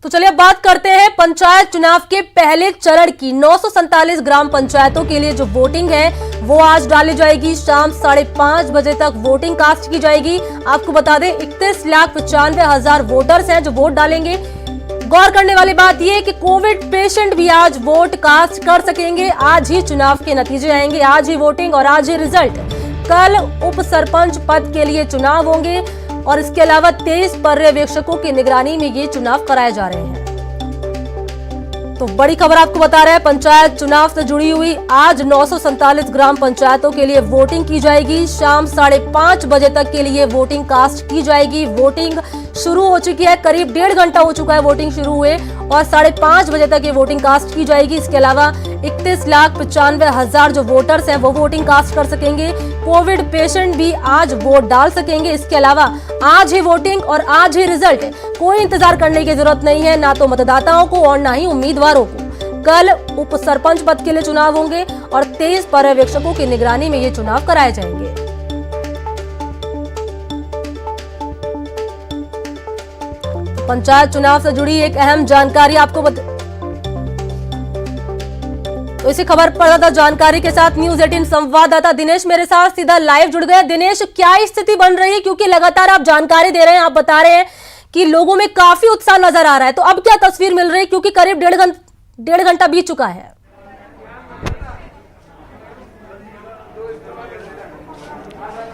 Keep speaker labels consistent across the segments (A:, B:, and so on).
A: तो चलिए अब बात करते हैं पंचायत चुनाव के पहले चरण की। 947 ग्राम पंचायतों के लिए जो वोटिंग है वो आज डाली जाएगी। शाम 5:30 बजे तक वोटिंग कास्ट की जाएगी। आपको बता दें 31,95,000 वोटर्स हैं जो वोट डालेंगे। गौर करने वाली बात यह है कि कोविड पेशेंट भी आज वोट कास्ट कर सकेंगे। आज ही चुनाव के नतीजे आएंगे, आज ही वोटिंग और आज ही रिजल्ट। कल उप सरपंच पद के लिए चुनाव होंगे और इसके अलावा 23 पर्यवेक्षकों की निगरानी में ये चुनाव कराए जा रहे हैं। तो बड़ी खबर आपको बता रहे हैं पंचायत चुनाव से जुड़ी हुई। आज 947 ग्राम पंचायतों के लिए वोटिंग की जाएगी। शाम 5:30 बजे तक के लिए वोटिंग कास्ट की जाएगी। वोटिंग शुरू हो चुकी है, करीब 1.5 घंटा हो चुका है वोटिंग शुरू हुए और 5:30 बजे तक ये वोटिंग कास्ट की जाएगी। इसके अलावा 31,95,000 जो वोटर्स हैं वो वोटिंग कास्ट कर सकेंगे। कोविड पेशेंट भी आज वोट डाल सकेंगे। इसके अलावा आज ही वोटिंग और आज ही रिजल्ट। कोई इंतजार करने की जरूरत नहीं है, ना तो मतदाताओं को और ना ही उम्मीदवारों को। कल उप सरपंच पद के लिए चुनाव होंगे और 23 पर्यवेक्षकों की निगरानी में ये चुनाव कराए जाएंगे। पंचायत चुनाव से जुड़ी एक अहम जानकारी आपको तो इसी खबर पर ज्यादा जानकारी के साथ न्यूज 18 संवाददाता दिनेश मेरे साथ सीधा लाइव जुड़ गए। दिनेश, क्या स्थिति बन रही है? क्योंकि लगातार आप जानकारी दे रहे हैं, आप बता रहे हैं कि लोगों में काफी उत्साह नजर आ रहा है, तो अब क्या तस्वीर मिल रही है? क्योंकि करीब 1.5 घंटा बीत चुका है।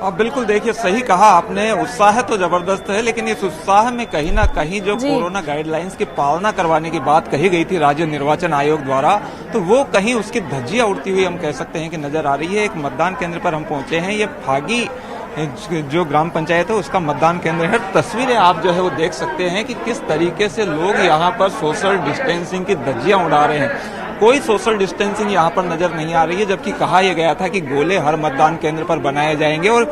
B: अब बिल्कुल देखिए, सही कहा आपने, उत्साह तो जबरदस्त है, लेकिन इस उत्साह में कहीं ना कहीं जो कोरोना गाइडलाइंस की पालना करवाने की बात कही गई थी राज्य निर्वाचन आयोग द्वारा, तो वो कहीं उसकी धज्जियां उड़ती हुई हम कह सकते हैं कि नजर आ रही है। एक मतदान केंद्र पर हम पहुंचे हैं, ये फागी जो ग्राम पंचायत है उसका मतदान केंद्र है। तस्वीरें आप जो है वो देख सकते हैं कि किस तरीके से लोग यहाँ पर सोशल डिस्टेंसिंग की धज्जियां उड़ा रहे हैं। कोई सोशल डिस्टेंसिंग यहाँ पर नजर नहीं आ रही है, जबकि कहा यह गया था कि गोले हर मतदान केंद्र पर बनाए जाएंगे और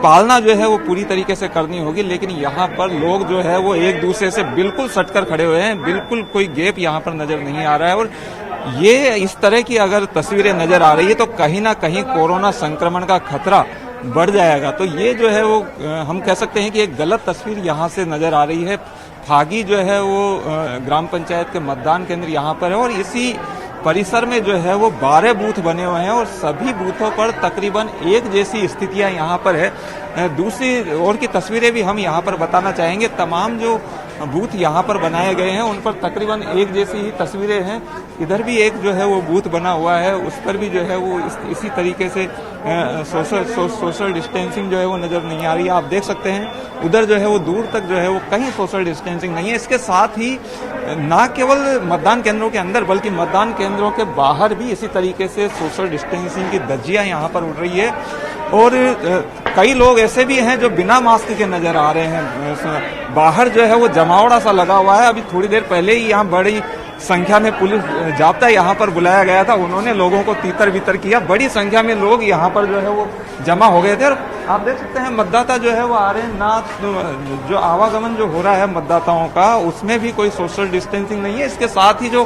B: पालना जो है वो पूरी तरीके से करनी होगी। लेकिन यहाँ पर लोग जो है वो एक दूसरे से बिल्कुल सटकर खड़े हुए हैं, बिल्कुल कोई गैप यहाँ पर नजर नहीं आ रहा है। और ये इस तरह की अगर तस्वीरें नजर आ रही है तो कहीं ना कहीं कोरोना संक्रमण का खतरा बढ़ जाएगा। तो ये जो है वो हम कह सकते हैं कि एक गलत तस्वीर यहाँ से नजर आ रही है। फागी जो है वो ग्राम पंचायत के मतदान केंद्र यहाँ पर है और इसी परिसर में जो है वो 12 बूथ बने हुए हैं और सभी बूथों पर तकरीबन एक जैसी स्थितियां यहाँ पर है। दूसरी ओर की तस्वीरें भी हम यहाँ पर बताना चाहेंगे। तमाम जो बूथ यहाँ पर बनाए गए हैं उन पर तकरीबन एक जैसी ही तस्वीरें हैं। इधर भी एक जो है वो बूथ बना हुआ है, उस पर भी जो है वो इसी तरीके से सोशल डिस्टेंसिंग जो है वो नजर नहीं आ रही है। आप देख सकते हैं उधर जो है वो दूर तक जो है वो कहीं सोशल डिस्टेंसिंग नहीं है। इसके साथ ही ना केवल मतदान केंद्रों के अंदर बल्कि मतदान केंद्रों के बाहर भी इसी तरीके से सोशल डिस्टेंसिंग की धज्जियां यहाँ पर उड़ रही है। और कई लोग ऐसे भी हैं जो बिना मास्क के नजर आ रहे हैं। बाहर जो है वो जमावड़ा सा लगा हुआ है। अभी थोड़ी देर पहले ही यहाँ बड़ी संख्या में पुलिस जाब्ता यहाँ पर बुलाया गया था, उन्होंने लोगों को तीतर बितर किया। बड़ी संख्या में लोग यहाँ पर जो है वो जमा हो गए थे और आप देख सकते हैं मतदाता जो है वो आ रहे हैं ना। जो आवागमन जो हो रहा है मतदाताओं का उसमें भी कोई सोशल डिस्टेंसिंग नहीं है। इसके साथ ही जो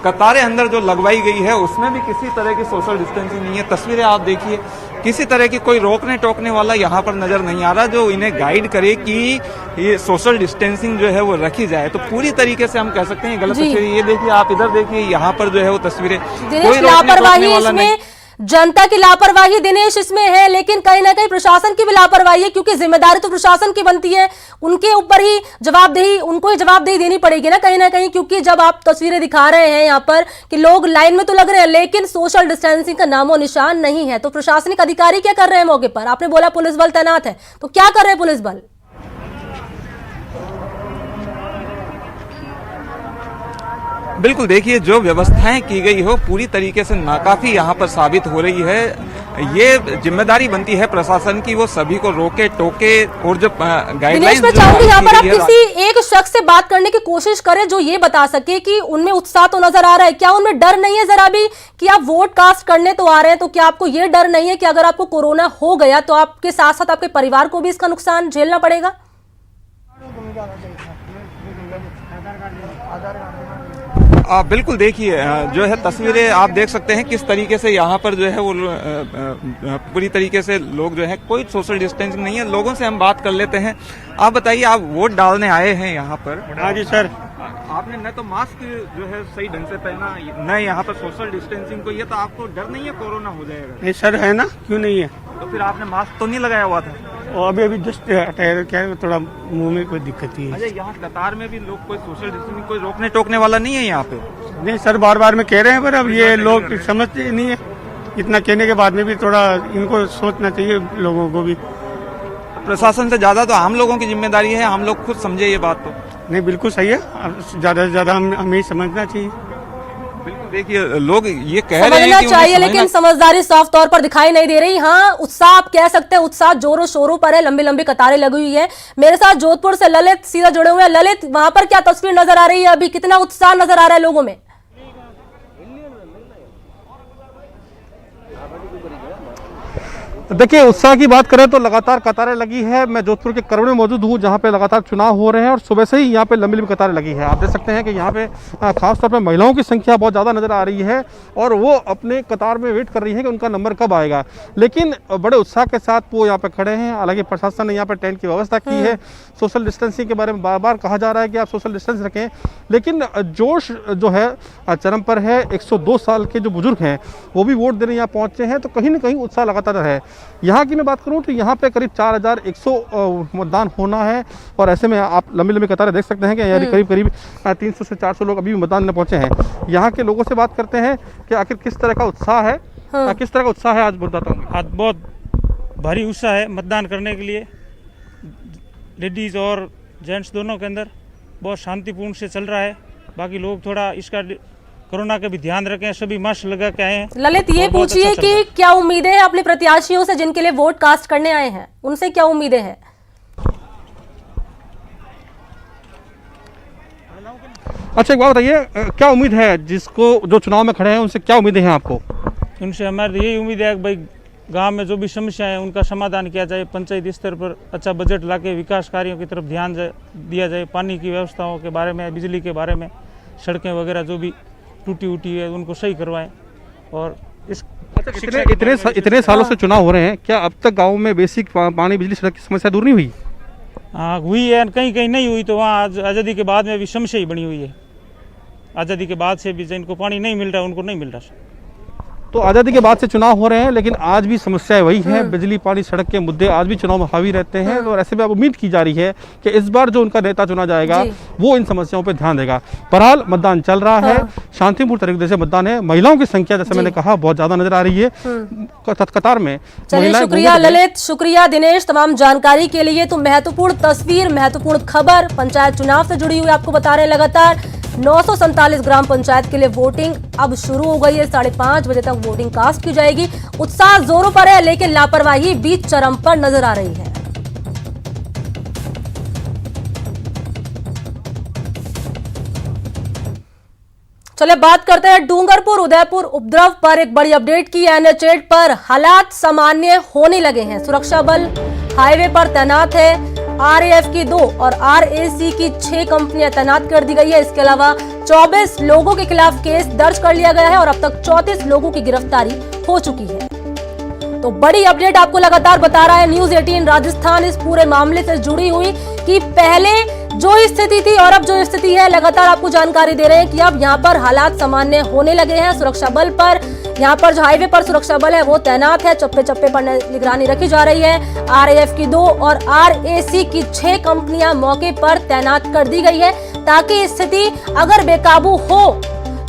B: कतारें अंदर जो लगवाई गई है उसमें भी किसी तरह की सोशल डिस्टेंसिंग नहीं है। तस्वीरें आप देखिए, किसी तरह की कोई रोकने टोकने वाला यहाँ पर नजर नहीं आ रहा जो इन्हें गाइड करे कि ये सोशल डिस्टेंसिंग जो है वो रखी जाए। तो पूरी तरीके से हम कह सकते हैं गलत तस्वीर। ये देखिए, आप इधर देखिए, यहाँ पर जो है वो तस्वीरें कोई रोकने टोकने वाला नहीं।
A: जनता की लापरवाही दिनेश इसमें है, लेकिन कहीं ना कहीं प्रशासन की भी लापरवाही है, क्योंकि जिम्मेदारी तो प्रशासन की बनती है, उनके ऊपर ही जवाबदेही, उनको ही जवाबदेही देनी पड़ेगी ना कहीं ना कहीं। क्योंकि जब आप तस्वीरें दिखा रहे हैं यहाँ पर कि लोग लाइन में तो लग रहे हैं लेकिन सोशल डिस्टेंसिंग का नामो निशान नहीं है, तो प्रशासनिक अधिकारी क्या कर रहे हैं मौके पर? आपने बोला पुलिस बल तैनात है, तो क्या कर रहे हैं पुलिस बल?
B: बिल्कुल देखिए, जो व्यवस्थाएं की गई हो पूरी तरीके से नाकाफी यहाँ पर साबित हो रही है। ये जिम्मेदारी बनती है प्रशासन की, वो सभी को रोके टोके और जो गाइडलाइंस।
A: मैं चाहूंगी यहाँ पर आप किसी एक शख्स से बात करने की कोशिश करें जो ये बता सके कि उनमें उत्साह तो नजर आ रहा है, क्या उनमें डर नहीं है जरा भी कि आप वोट कास्ट करने तो आ रहे हैं, तो क्या आपको ये डर नहीं है कि अगर आपको कोरोना हो गया तो आपके साथ साथ आपके परिवार को भी इसका नुकसान झेलना पड़ेगा?
B: बिल्कुल देखिए जो है तस्वीरें आप देख सकते हैं किस तरीके से यहाँ पर जो है वो पूरी तरीके से लोग जो है कोई सोशल डिस्टेंसिंग नहीं है। लोगों से हम बात कर लेते हैं। आप बताइए, आप वोट डालने आए हैं यहाँ पर?
C: हाँ जी सर।
B: आपने न तो मास्क जो है सही ढंग से पहना, न यहाँ पर सोशल डिस्टेंसिंग को, ये तो आपको डर नहीं है कोरोना हो जाएगा?
C: नहीं सर, है ना, क्यों नहीं है।
B: तो फिर आपने मास्क तो नहीं लगाया हुआ था?
C: और अभी जस्ट हटाया, क्या है, थोड़ा मुंह में कोई दिक्कत ही है।
B: अरे यहाँ कतार में भी लोग कोई सोशल डिस्टेंसिंग कोई रोकने टोकने वाला नहीं है यहाँ पे?
C: नहीं सर, बार बार में कह रहे हैं, पर अब ये लोग समझते नहीं है। इतना कहने के बाद में भी थोड़ा इनको सोचना चाहिए लोगों को भी।
B: प्रशासन से ज्यादा तो आम लोगों की जिम्मेदारी है, हम लोग खुद समझे ये बात। तो
C: नहीं, बिल्कुल सही है। अब ज्यादा से ज्यादा हमें ही समझना चाहिए।
B: बिल्कुल देखिए, लोग ये कह रहे हैं
A: समझना
B: कि
A: चाहिए, लेकिन समझदारी साफ तौर पर दिखाई नहीं दे रही। हाँ, उत्साह आप कह सकते हैं, उत्साह जोरों शोरों पर है, लंबी लंबी कतारें लगी हुई है। मेरे साथ जोधपुर से ललित सीधा जुड़े हुए हैं। ललित, वहां पर क्या तस्वीर नजर आ रही है? अभी कितना उत्साह नजर आ रहा है लोगों में?
D: देखिए, उत्साह की बात करें तो लगातार कतारें लगी है। मैं जोधपुर के करवड़ में मौजूद हूँ, जहाँ पे लगातार चुनाव हो रहे हैं और सुबह से ही यहाँ पे लंबी लंबी कतारें लगी है। आप देख सकते हैं कि यहाँ पे खासतौर पे महिलाओं की संख्या बहुत ज़्यादा नज़र आ रही है और वो अपने कतार में वेट कर रही है कि उनका नंबर कब आएगा। लेकिन बड़े उत्साह के साथ वो यहाँ पे खड़े हैं। हालांकि प्रशासन ने यहाँ पे टेंट की व्यवस्था की है। सोशल डिस्टेंसिंग के बारे में बार बार कहा जा रहा है कि आप सोशल डिस्टेंस रखें, लेकिन जोश जो है चरम पर है। 102 साल के जो बुजुर्ग हैं वो भी वोट देने यहाँ पहुँचे हैं, तो कहीं ना कहीं उत्साह लगातार है। यहाँ की मैं बात करूँ तो यहाँ पे करीब 4100 मतदान होना है और ऐसे में आप लंबी लंबी कतारें देख सकते हैं कि यानी करीब करीब 300 से 400 लोग अभी भी मतदान में पहुंचे हैं। यहाँ के लोगों से बात करते हैं कि आखिर किस तरह का उत्साह है। किस तरह का उत्साह है आज मतदाताओं में?
E: आज बहुत भारी उत्साह है मतदान करने के लिए। लेडीज़ और जेंट्स दोनों के अंदर बहुत शांतिपूर्ण से चल रहा है। बाकी लोग थोड़ा इसका कोरोना का भी ध्यान रखें, सभी मास्क लगा के आए हैं।
A: ललित, ये पूछिए कि क्या उम्मीदें हैं अपने प्रत्याशियों से जिनके लिए वोट कास्ट करने आए हैं, उनसे क्या उम्मीदें हैं?
D: अच्छा, एक बात बताइए, क्या उम्मीद है जिसको जो चुनाव में खड़े हैं उनसे क्या उम्मीदें हैं आपको?
E: उनसे हमारी यही उम्मीद है कि भाई गांव में जो भी समस्याएं हैं उनका समाधान किया जाए। पंचायत स्तर पर अच्छा बजट लाके विकास कार्यों की तरफ ध्यान दिया जाए। पानी की व्यवस्थाओं के बारे में, बिजली के बारे में, सड़कें वगैरह जो भी टूटी उटी है उनको सही करवाएं। और इस
D: इतने सालों से चुनाव हो रहे हैं, क्या अब तक गाँव में बेसिक पानी बिजली सड़क की समस्या दूर नहीं हुई?
E: हाँ, हुई है, कहीं कहीं नहीं हुई। तो वहाँ आज़ादी के बाद में भी समस्या ही बनी हुई है। आज़ादी के बाद से भी जिनको पानी नहीं मिल रहा उनको नहीं मिल रहा।
D: तो आज़ादी के बाद से चुनाव हो रहे हैं, लेकिन आज भी समस्याएं वही हैं। बिजली, पानी, सड़क के मुद्दे आज भी चुनाव में हावी रहते हैं और ऐसे में अब उम्मीद की जा रही है कि इस बार जो उनका नेता चुना जाएगा वो इन समस्याओं पर ध्यान देगा। बहरहाल मतदान चल रहा है, शांतिपूर्ण तरीके से मतदान है। महिलाओं की संख्या जैसे मैंने कहा बहुत ज्यादा नजर आ रही है कतार में।
A: चलिए, शुक्रिया ललित, शुक्रिया दिनेश, तमाम जानकारी के लिए। तो महत्वपूर्ण तस्वीर, महत्वपूर्ण खबर पंचायत चुनाव से जुड़ी हुई आपको बता रहे हैं। लगातार 947 ग्राम पंचायत के लिए वोटिंग अब शुरू हो गई है। 5:30 बजे तक वोटिंग कास्ट की जाएगी। उत्साह जोरों पर है, लेकिन लापरवाही बीच चरम पर नजर आ रही है। चलिए बात करते हैं डूंगरपुर उदयपुर उपद्रव पर। एक बड़ी अपडेट की। NH8 पर हालात सामान्य होने लगे हैं। सुरक्षा बल हाईवे पर तैनात है। RAF की 2 और RAC की 6 कंपनियां तैनात कर दी गई है। इसके अलावा 24 लोगों के खिलाफ केस दर्ज कर लिया गया है और अब तक 34 लोगों की गिरफ्तारी हो चुकी है। तो बड़ी अपडेट आपको लगातार बता रहा है न्यूज 18 राजस्थान इस पूरे मामले से जुड़ी हुई कि पहले जो स्थिति थी और अब जो स्थिति है, लगातार आपको जानकारी दे रहे हैं कि अब यहाँ पर हालात सामान्य होने लगे हैं। सुरक्षा बल पर यहाँ पर जो हाईवे पर सुरक्षा बल है वो तैनात है। चप्पे चप्पे पर निगरानी रखी जा रही है। RAF की 2 और RAC की 6 कंपनियां मौके पर तैनात कर दी गई है ताकि स्थिति अगर बेकाबू हो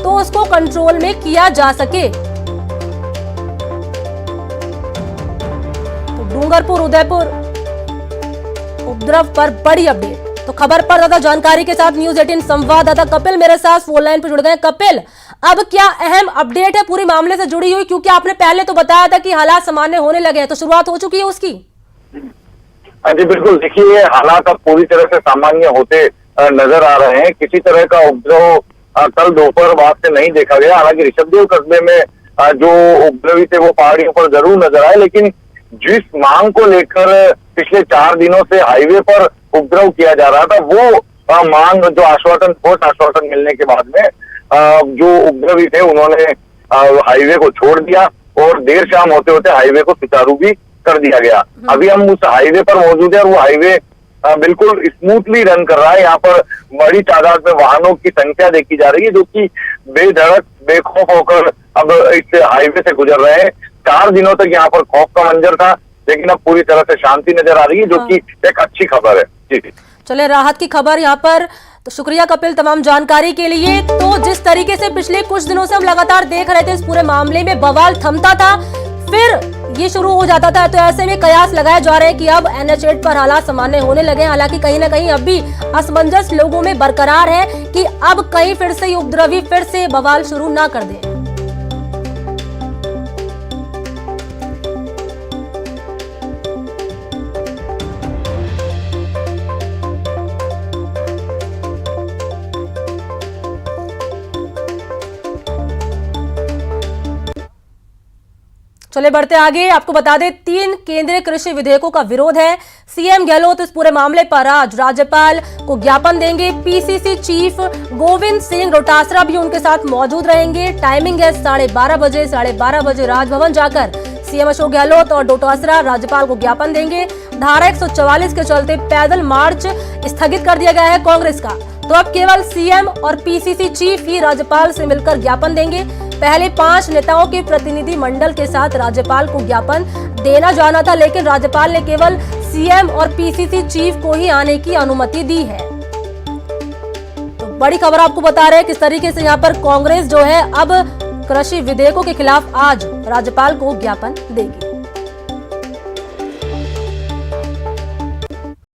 A: तो उसको कंट्रोल में किया जा सके। तो डूंगरपुर उदयपुर उपद्रव पर बड़ी अपडेट। तो खबर पर ज्यादा जानकारी के साथ न्यूज 18 संवाददाता कपिल मेरे साथ फोन लाइन पर जुड़ गए। कपिल, अब क्या अहम अपडेट है पूरे मामले से जुड़ी हुई, क्योंकि आपने पहले तो बताया था कि हालात सामान्य होने लगे हैं, तो शुरुआत हो चुकी है उसकी?
F: जी बिल्कुल, देखिए हालात अब पूरी तरह से सामान्य होते नजर आ रहे हैं। किसी तरह का उपद्रव कल दोपहर बाद से नहीं देखा गया। हालांकि ऋषभदेव कस्बे में जो उपद्रवी थे वो पहाड़ियों पर जरूर नजर आए, लेकिन जिस मांग को लेकर पिछले 4 दिनों से हाईवे पर उपद्रव किया जा रहा था वो मांग जो आश्वासन, ठोस आश्वासन मिलने के बाद में जो उपद्रवी थे उन्होंने हाईवे को छोड़ दिया और देर शाम होते होते हाईवे को सुचारू भी कर दिया गया। अभी हम उस हाईवे पर मौजूद है और वो हाईवे बिल्कुल स्मूथली रन कर रहा है। यहाँ पर बड़ी तादाद में वाहनों की संख्या देखी जा रही है जो कि बेधड़क बेखौफ होकर अब इस हाईवे से गुजर रहे हैं। 4 दिनों तक यहाँ पर खौफ का मंजर था, लेकिन अब पूरी तरह से शांति नजर आ रही है, जो कि एक अच्छी खबर है। जी
A: चले राहत की खबर यहाँ पर। तो शुक्रिया कपिल तमाम जानकारी के लिए। तो जिस तरीके से पिछले कुछ दिनों से हम लगातार देख रहे थे, इस पूरे मामले में बवाल थमता था, फिर ये शुरू हो जाता था, तो ऐसे में कयास लगाए जा रहे हैं कि अब NH8 पर हालात सामान्य होने लगे। हालांकि कहीं ना कहीं अब भी असमंजस लोगों में बरकरार है कि अब कहीं फिर से उपद्रवी फिर से बवाल शुरू ना कर दें। चले बढ़ते आगे। आपको बता दें 3 केंद्रीय कृषि विधेयकों का विरोध है। सीएम गहलोत इस पूरे मामले पर आज राज्यपाल को ज्ञापन देंगे। पीसीसी चीफ गोविंद सिंह डोटासरा भी उनके साथ मौजूद रहेंगे। टाइमिंग है 12:30 बजे। 12:30 बजे राजभवन जाकर सीएम अशोक गहलोत और डोटासरा राज्यपाल को ज्ञापन देंगे। धारा 144 के चलते पैदल मार्च स्थगित कर दिया गया है कांग्रेस का। तो अब केवल सीएम और पीसीसी चीफ ही राज्यपाल से मिलकर ज्ञापन देंगे। पहले 5 नेताओं के प्रतिनिधि मंडल के साथ राज्यपाल को ज्ञापन देना जाना था, लेकिन राज्यपाल ने केवल सीएम और पीसीसी चीफ को ही आने की अनुमति दी है। तो बड़ी खबर आपको बता रहे हैं किस तरीके से यहाँ पर कांग्रेस जो है अब कृषि विधेयकों के खिलाफ आज राज्यपाल को ज्ञापन देगी।